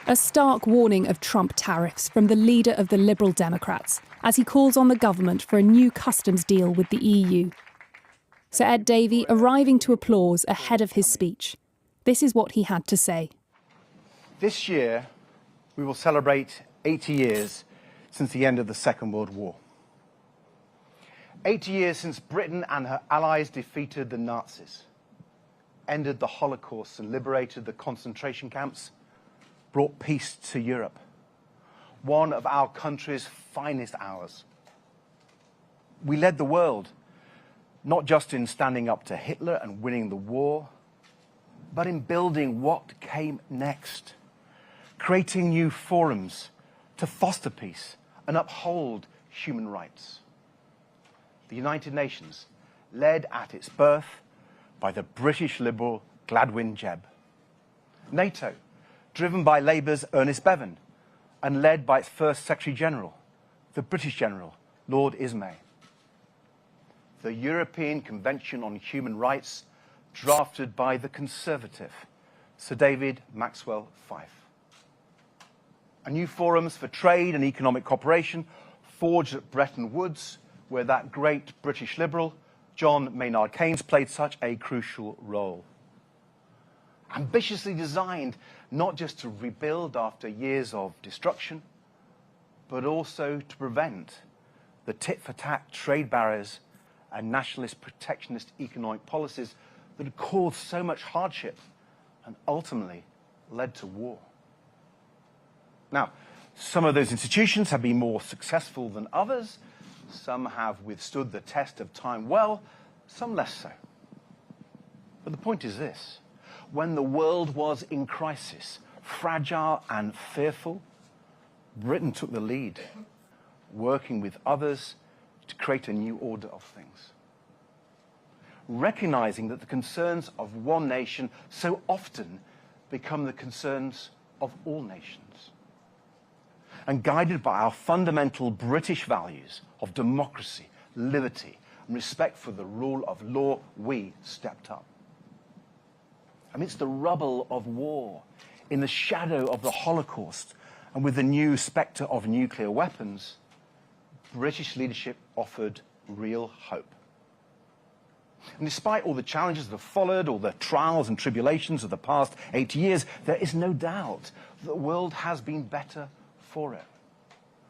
A stark warning of Trump tariffs from the leader of the Liberal Democrats as he calls on the government for a new customs deal with the EU. Sir Ed Davey arriving to applause ahead of his speech. This is what he had to say. This year, we will celebrate 80 years since the end of the Second World War. 80 years since Britain and her allies defeated the Nazis, ended the Holocaust and liberated the concentration camps, brought peace to Europe. One of our country's finest hours. We led the world, not just in standing up to Hitler and winning the war, but in building what came next, creating new forums to foster peace and uphold human rights. The United Nations, led at its birth by the British Liberal Gladwin Jebb. NATO, driven by Labour's Ernest Bevin and led by its first Secretary-General, the British General, Lord Ismay. The European Convention on Human Rights, drafted by the Conservative, Sir David Maxwell Fyfe. And new forums for trade and economic cooperation forged at Bretton Woods, where that great British Liberal, John Maynard Keynes, played such a crucial role. Ambitiously designed not just to rebuild after years of destruction, but also to prevent the tit-for-tat trade barriers and nationalist protectionist economic policies that had caused so much hardship and ultimately led to war. Now, some of those institutions have been more successful than others. Some have withstood the test of time well, some less so. But the point is this: when the world was in crisis, fragile and fearful, Britain took the lead, working with others to create a new order of things. Recognizing that the concerns of one nation so often become the concerns of all nations. And guided by our fundamental British values of democracy, liberty, and respect for the rule of law, we stepped up. Amidst the rubble of war, in the shadow of the Holocaust, and with the new spectre of nuclear weapons, British leadership offered real hope. And despite all the challenges that have followed, all the trials and tribulations of the past 80 years, there is no doubt that the world has been better for it.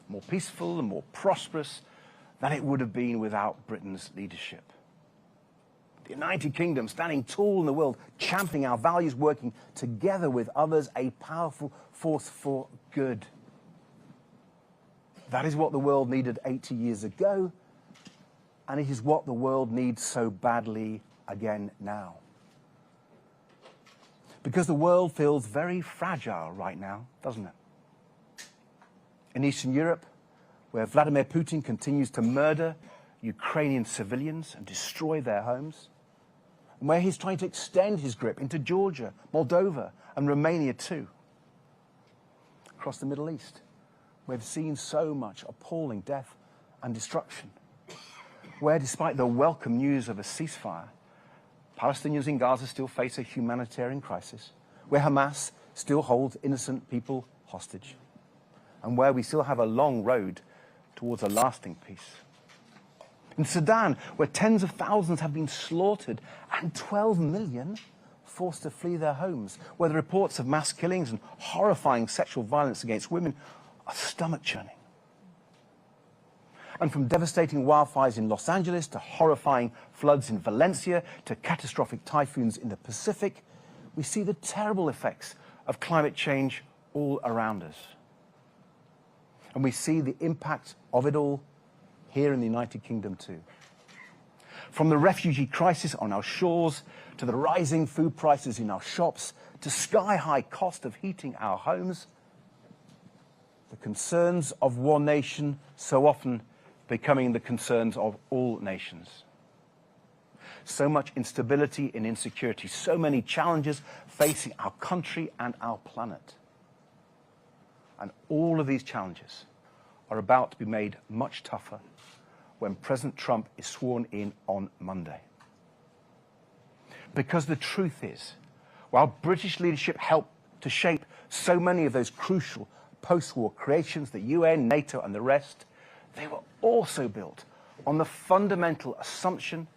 More peaceful and more prosperous than it would have been without Britain's leadership. The United Kingdom standing tall in the world, championing our values, working together with others, a powerful force for good. That is what the world needed 80 years ago, and it is what the world needs so badly again now. Because the world feels very fragile right now, doesn't it? In Eastern Europe, where Vladimir Putin continues to murder Ukrainian civilians and destroy their homes, and where he's trying to extend his grip into Georgia, Moldova, and Romania too. Across the Middle East, we've seen so much appalling death and destruction, where despite the welcome news of a ceasefire, Palestinians in Gaza still face a humanitarian crisis, where Hamas still holds innocent people hostage, and where we still have a long road towards a lasting peace. In Sudan, where tens of thousands have been slaughtered and 12 million forced to flee their homes, where the reports of mass killings and horrifying sexual violence against women are stomach-churning. And from devastating wildfires in Los Angeles to horrifying floods in Valencia to catastrophic typhoons in the Pacific, we see the terrible effects of climate change all around us. And we see the impact of it all here in the United Kingdom too. From the refugee crisis on our shores, to the rising food prices in our shops, to sky-high cost of heating our homes, the concerns of one nation so often becoming the concerns of all nations. So much instability and insecurity, so many challenges facing our country and our planet. And all of these challenges are about to be made much tougher when President Trump is sworn in on Monday. Because the truth is, while British leadership helped to shape so many of those crucial post-war creations, the UN, NATO, and the rest, they were also built on the fundamental assumption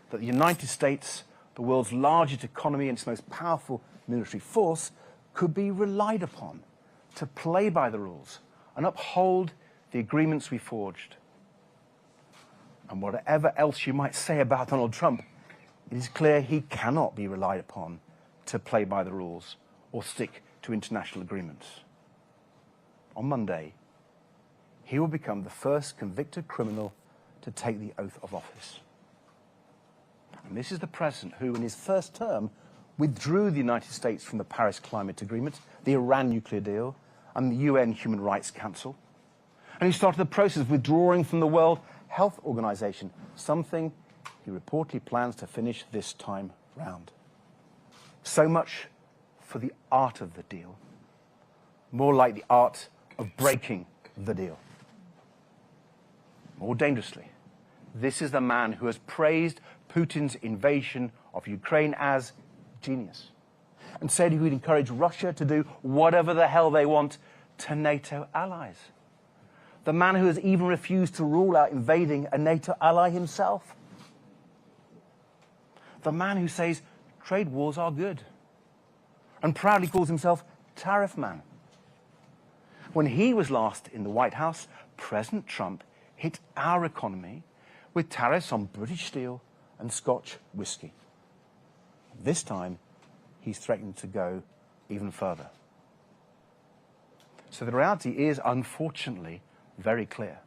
that the United States, the world's largest economy and its most powerful military force, could be relied upon to play by the rules and uphold the agreements we forged. And whatever else you might say about Donald Trump, it is clear he cannot be relied upon to play by the rules or stick to international agreements. On Monday, he will become the first convicted criminal to take the oath of office. And this is the president who, in his first term, withdrew the United States from the Paris Climate Agreement, the Iran nuclear deal, and the UN Human Rights Council. And he started the process of withdrawing from the World Health Organization, something he reportedly plans to finish this time round. So much for the art of the deal. More like the art of breaking the deal. More dangerously, this is the man who has praised Putin's invasion of Ukraine as genius and said he would encourage Russia to do whatever the hell they want to NATO allies. The man who has even refused to rule out invading a NATO ally himself. The man who says trade wars are good and proudly calls himself tariff man. When he was last in the White House, President Trump hit our economy with tariffs on British steel and Scotch whisky. This time, he's threatening to go even further. So the reality is, unfortunately, very clear.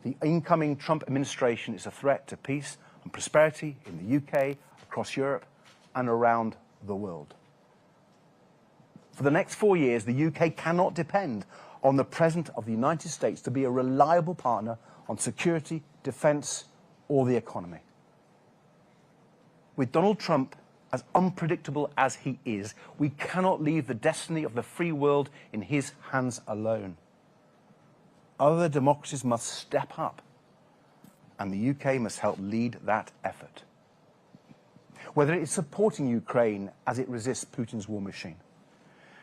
The incoming Trump administration is a threat to peace and prosperity in the UK, across Europe, and around the world. For the next 4 years, the UK cannot depend on the President of the United States to be a reliable partner on security, defense, or the economy. With Donald Trump as unpredictable as he is, we cannot leave the destiny of the free world in his hands alone. Other democracies must step up, and the UK must help lead that effort. Whether it is supporting Ukraine as it resists Putin's war machine,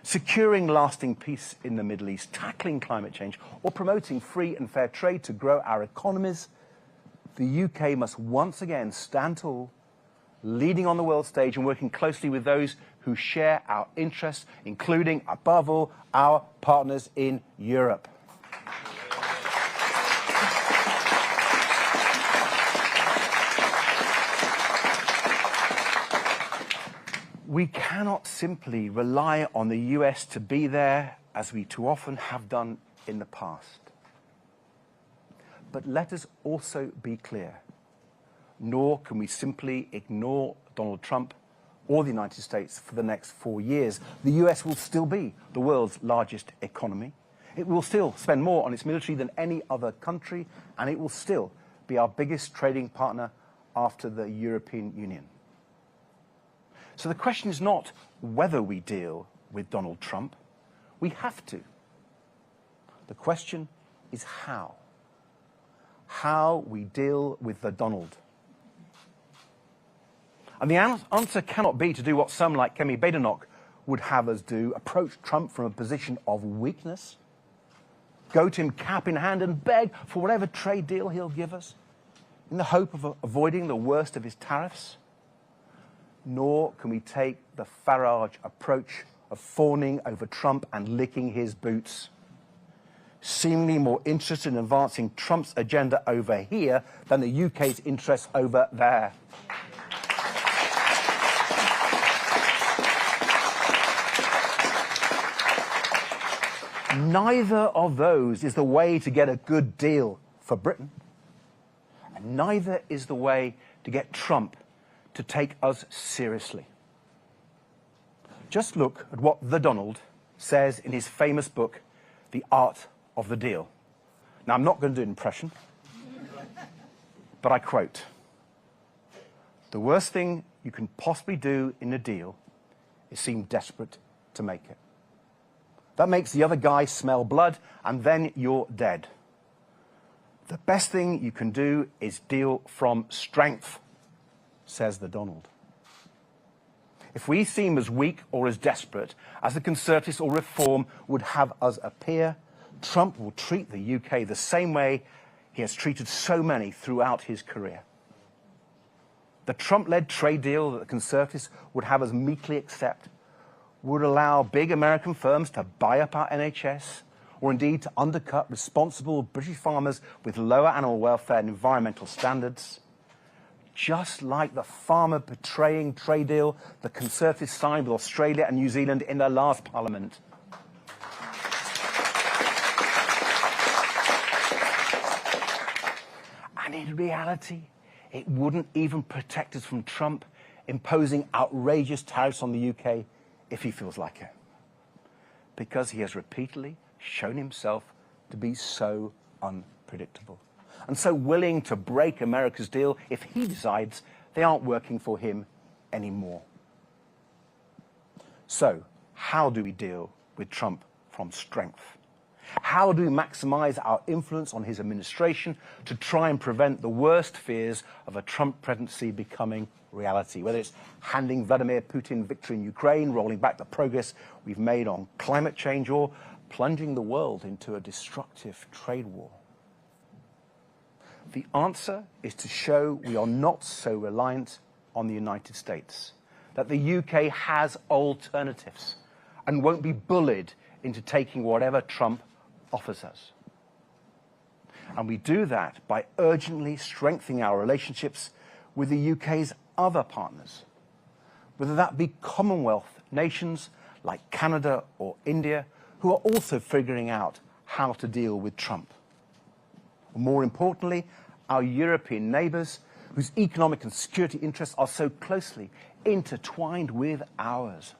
securing lasting peace in the Middle East, tackling climate change, or promoting free and fair trade to grow our economies, the UK must once again stand tall, leading on the world stage and working closely with those who share our interests, including, above all, our partners in Europe. We cannot simply rely on the US to be there, as we too often have done in the past. But let us also be clear. Nor can we simply ignore Donald Trump or the United States for the next 4 years. The US will still be the world's largest economy. It will still spend more on its military than any other country, and it will still be our biggest trading partner after the European Union. So the question is not whether we deal with Donald Trump. We have to. The question is how. How we deal with the Donald. And the answer cannot be to do what some like Kemi Badenoch would have us do, approach Trump from a position of weakness, go to him cap in hand and beg for whatever trade deal he'll give us, in the hope of avoiding the worst of his tariffs. Nor can we take the Farage approach of fawning over Trump and licking his boots, seemingly more interested in advancing Trump's agenda over here than the UK's interests over there. Neither of those is the way to get a good deal for Britain, and neither is the way to get Trump to take us seriously. Just look at what the Donald says in his famous book, The Art of the Deal. Now, I'm not going to do an impression, but I quote, "The worst thing you can possibly do in a deal is seem desperate to make it. That makes the other guy smell blood, and then you're dead. The best thing you can do is deal from strength," says the Donald. If we seem as weak or as desperate as the Conservatives or Reform would have us appear, Trump will treat the UK the same way he has treated so many throughout his career. The Trump-led trade deal that the Conservatives would have us meekly accept would allow big American firms to buy up our NHS, or indeed to undercut responsible British farmers with lower animal welfare and environmental standards, just like the farmer-betraying trade deal the Conservatives signed with Australia and New Zealand in their last Parliament. And in reality, it wouldn't even protect us from Trump imposing outrageous tariffs on the UK if he feels like it, because he has repeatedly shown himself to be so unpredictable and so willing to break America's deal if he decides they aren't working for him anymore. So, how do we deal with Trump from strength? How do we maximize our influence on his administration to try and prevent the worst fears of a Trump presidency becoming reality, whether it's handing Vladimir Putin victory in Ukraine, rolling back the progress we've made on climate change, or plunging the world into a destructive trade war? The answer is to show we are not so reliant on the United States, that the UK has alternatives and won't be bullied into taking whatever Trump offers us. And we do that by urgently strengthening our relationships with the UK's other partners, whether that be Commonwealth nations like Canada or India, who are also figuring out how to deal with Trump. More importantly, our European neighbours, whose economic and security interests are so closely intertwined with ours.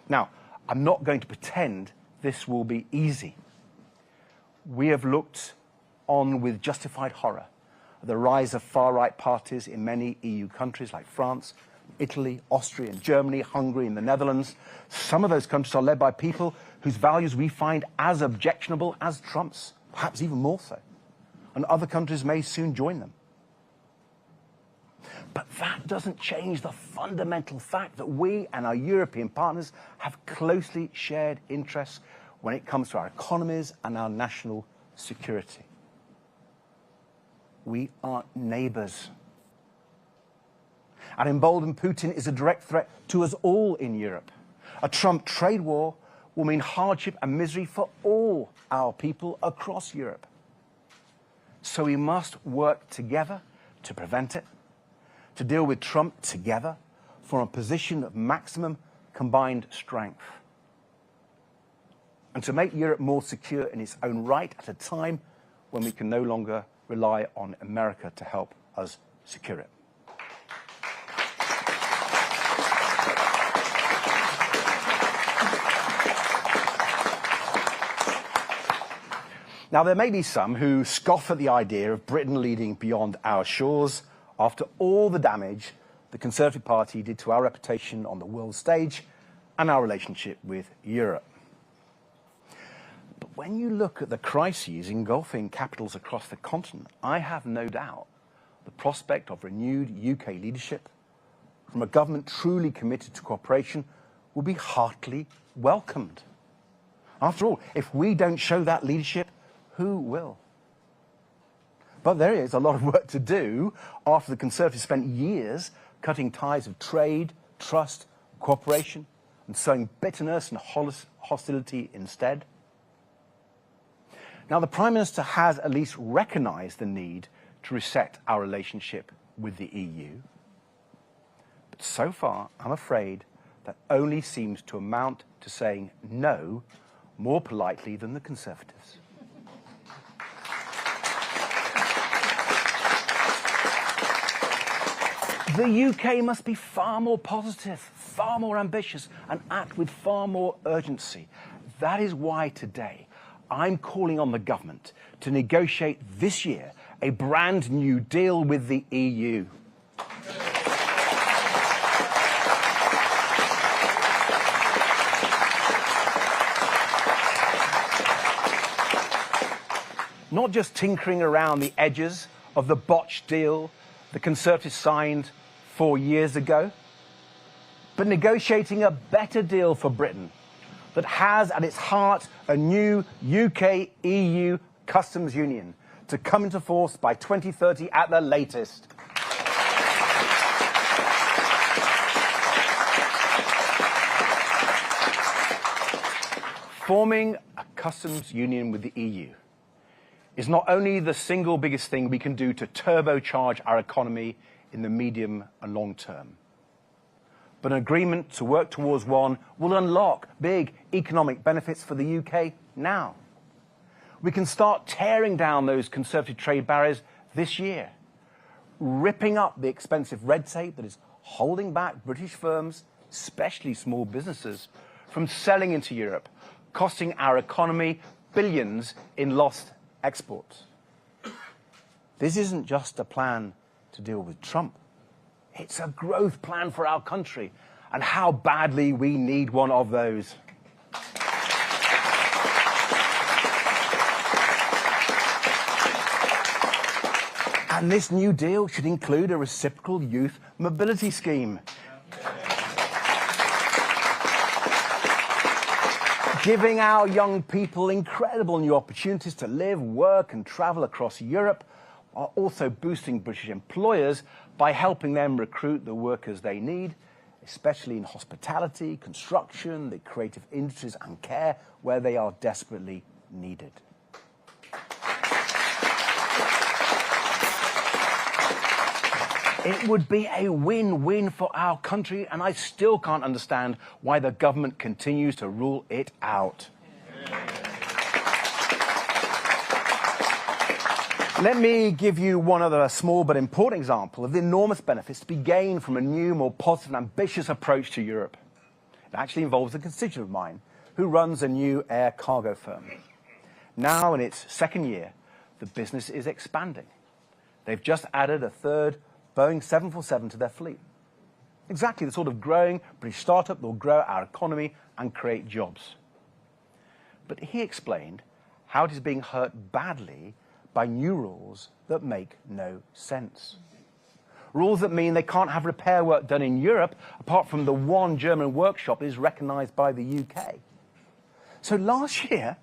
Now, I'm not going to pretend this will be easy. We have looked on with justified horror at the rise of far-right parties in many EU countries like France, Italy, Austria, and Germany, Hungary, and the Netherlands. Some of those countries are led by people whose values we find as objectionable as Trump's, perhaps even more so. And other countries may soon join them. But that doesn't change the fundamental fact that we and our European partners have closely shared interests when it comes to our economies and our national security. We are neighbours. And emboldened Putin is a direct threat to us all in Europe. A Trump trade war will mean hardship and misery for all our people across Europe. So we must work together to prevent it, to deal with Trump together from a position of maximum combined strength, and to make Europe more secure in its own right at a time when we can no longer rely on America to help us secure it. Now, there may be some who scoff at the idea of Britain leading beyond our shores after all the damage the Conservative Party did to our reputation on the world stage and our relationship with Europe. But when you look at the crises engulfing capitals across the continent, I have no doubt the prospect of renewed UK leadership from a government truly committed to cooperation will be heartily welcomed. After all, if we don't show that leadership, who will? But there is a lot of work to do after the Conservatives spent years cutting ties of trade, trust, cooperation, and sowing bitterness and hostility instead. Now, the Prime Minister has at least recognised the need to reset our relationship with the EU. But so far, I'm afraid that only seems to amount to saying no more politely than the Conservatives. The UK must be far more positive, far more ambitious, and act with far more urgency. That is why today I'm calling on the government to negotiate this year a brand new deal with the EU. Not just tinkering around the edges of the botched deal the Conservatives signed 4 years ago, but negotiating a better deal for Britain that has at its heart a new UK-EU customs union to come into force by 2030 at the latest. Forming a customs union with the EU is not only the single biggest thing we can do to turbocharge our economy in the medium and long term, but an agreement to work towards one will unlock big economic benefits for the UK now. We can start tearing down those conservative trade barriers this year, ripping up the expensive red tape that is holding back British firms, especially small businesses, from selling into Europe, costing our economy billions in lost exports. This isn't just a plan to deal with Trump. It's a growth plan for our country, and how badly we need one of those. And this new deal should include a reciprocal youth mobility scheme, giving our young people incredible new opportunities to live, work and travel across Europe, while also boosting British employers by helping them recruit the workers they need, especially in hospitality, construction, the creative industries and care, where they are desperately needed. It would be a win-win for our country, and I still can't understand why the government continues to rule it out. Let me give you one other small but important example of the enormous benefits to be gained from a new, more positive and ambitious approach to Europe. It actually involves a constituent of mine who runs a new air cargo firm. Now in its second year, the business is expanding. They've just added a third Boeing 747 to their fleet. Exactly the sort of growing British startup that will grow our economy and create jobs. But he explained how it is being hurt badly by new rules that make no sense. Rules that mean they can't have repair work done in Europe apart from the one German workshop that is recognised by the UK. So last year,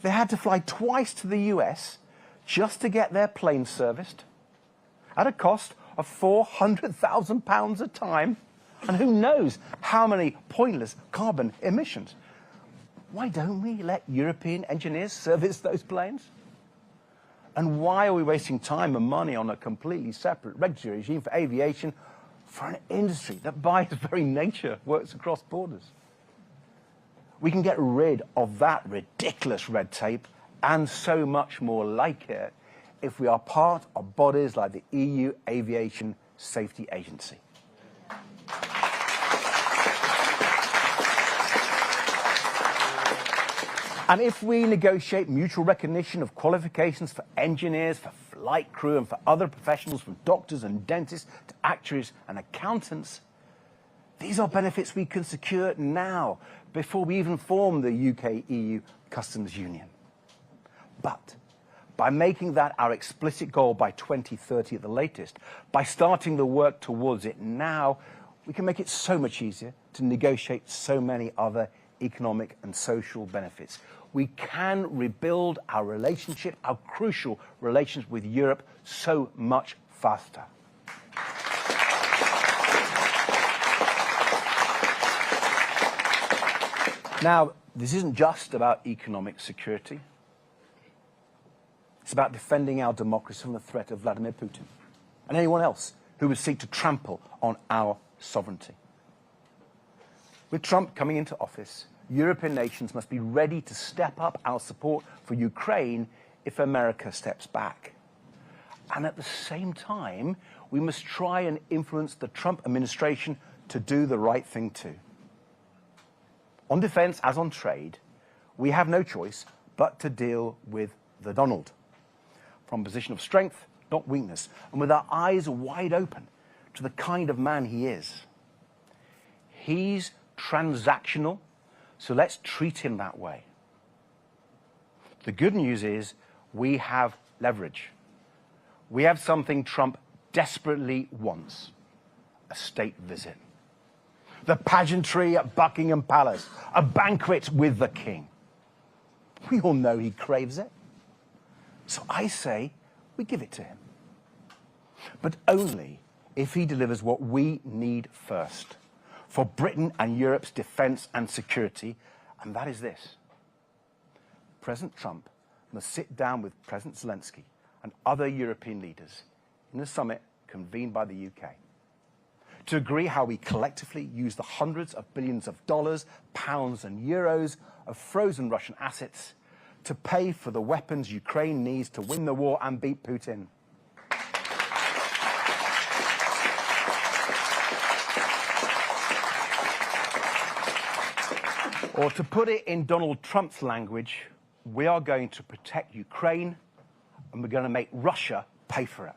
they had to fly twice to the US just to get their plane serviced at a cost of £400,000 a time, and who knows how many pointless carbon emissions. Why don't we let European engineers service those planes? And why are we wasting time and money on a completely separate regulatory regime for aviation for an industry that by its very nature works across borders? We can get rid of that ridiculous red tape and so much more like it if we are part of bodies like the EU Aviation Safety Agency. And if we negotiate mutual recognition of qualifications for engineers, for flight crew and for other professionals, from doctors and dentists to actuaries and accountants, these are benefits we can secure now before we even form the UK-EU Customs Union. But by making that our explicit goal by 2030 at the latest, by starting the work towards it now, we can make it so much easier to negotiate so many other economic and social benefits. We can rebuild our relationship, our crucial relations with Europe, so much faster. Now, this isn't just about economic security. It's about defending our democracy from the threat of Vladimir Putin and anyone else who would seek to trample on our sovereignty. With Trump coming into office, European nations must be ready to step up our support for Ukraine if America steps back. And at the same time, we must try and influence the Trump administration to do the right thing too. On defense, as on trade, we have no choice but to deal with the Donald. From a position of strength, not weakness, and with our eyes wide open to the kind of man he is. He's transactional, so let's treat him that way. The good news is we have leverage. We have something Trump desperately wants: a state visit. the pageantry at Buckingham Palace, a banquet with the king. We all know he craves it. So I say we give it to him. But only if he delivers what we need first for Britain and Europe's defence and security, and that is this. President Trump must sit down with President Zelensky and other European leaders in a summit convened by the UK to agree how we collectively use the hundreds of billions of dollars, pounds and euros of frozen Russian assets to pay for the weapons Ukraine needs to win the war and beat Putin. Or to put it in Donald Trump's language, we are going to protect Ukraine and we're going to make Russia pay for it.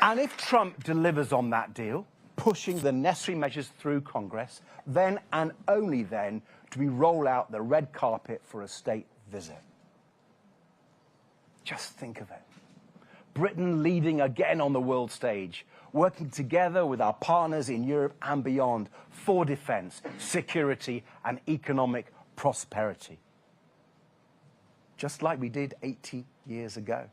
And if Trump delivers on that deal, pushing the necessary measures through Congress, then and only then do we roll out the red carpet for a state visit. Just think of it. Britain leading again on the world stage, working together with our partners in Europe and beyond for defence, security and economic prosperity. Just like we did 80 years ago.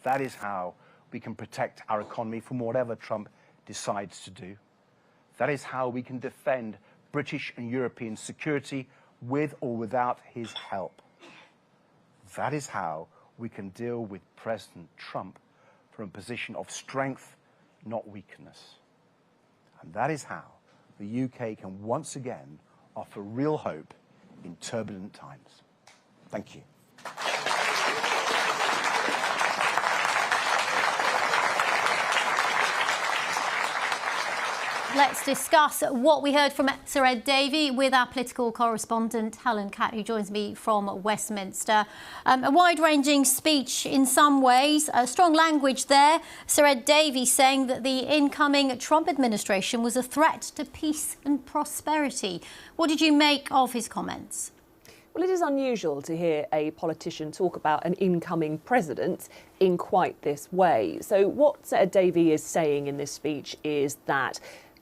That is how we can protect our economy from whatever Trump decides to do. That is how we can defend British and European security with or without his help. That is how we can deal with President Trump from a position of strength, not weakness. And that is how the UK can once again offer real hope in turbulent times. Thank you. Let's discuss what we heard from Sir Ed Davey with our political correspondent Helen Catt, who joins me from Westminster. A wide-ranging speech in some ways, strong language there. Sir Ed Davey saying that the incoming Trump administration was a threat to peace and prosperity. What did you make of his comments? Well, it is unusual to hear a politician talk about an incoming president in quite this way. So what Sir Ed Davey is saying in this speech is that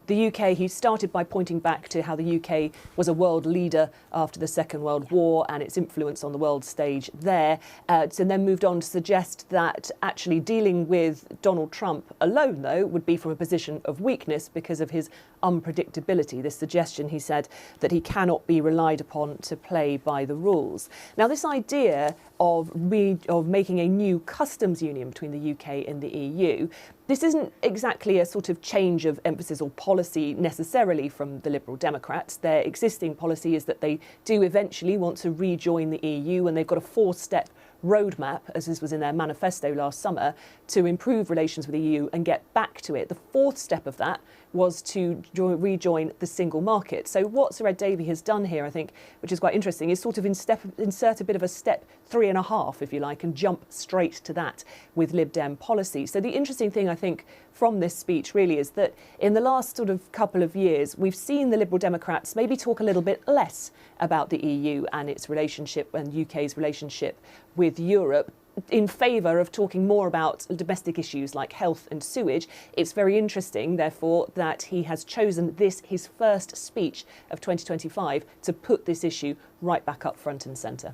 the UK, he started by pointing back to how the UK was a world leader after the Second World War and its influence on the world stage there, and then moved on to suggest that actually dealing with Donald Trump alone, though, would be from a position of weakness because of his unpredictability. This suggestion, he said, that he cannot be relied upon to play by the rules. Now, this idea of making a new customs union between the UK and the EU, this isn't exactly a sort of change of emphasis or policy necessarily from the Liberal Democrats. Their existing policy is that they do eventually want to rejoin the EU, and they've got a four-step roadmap, as this was in their manifesto last summer, to improve relations with the EU and get back to it. The fourth step of that was to rejoin the single market. So what Sir Ed Davey has done here, I think, which is quite interesting, is sort of insert a bit of a step 3.5, if you like, and jump straight to that with Lib Dem policy. So the interesting thing, I think, from this speech really is that in the last sort of couple of years, we've seen the Liberal Democrats maybe talk a little bit less about the EU and its relationship and UK's relationship with Europe, in favour of talking more about domestic issues like health and sewage. It's very interesting, therefore, that he has chosen this, his first speech of 2025, to put this issue right back up front and centre.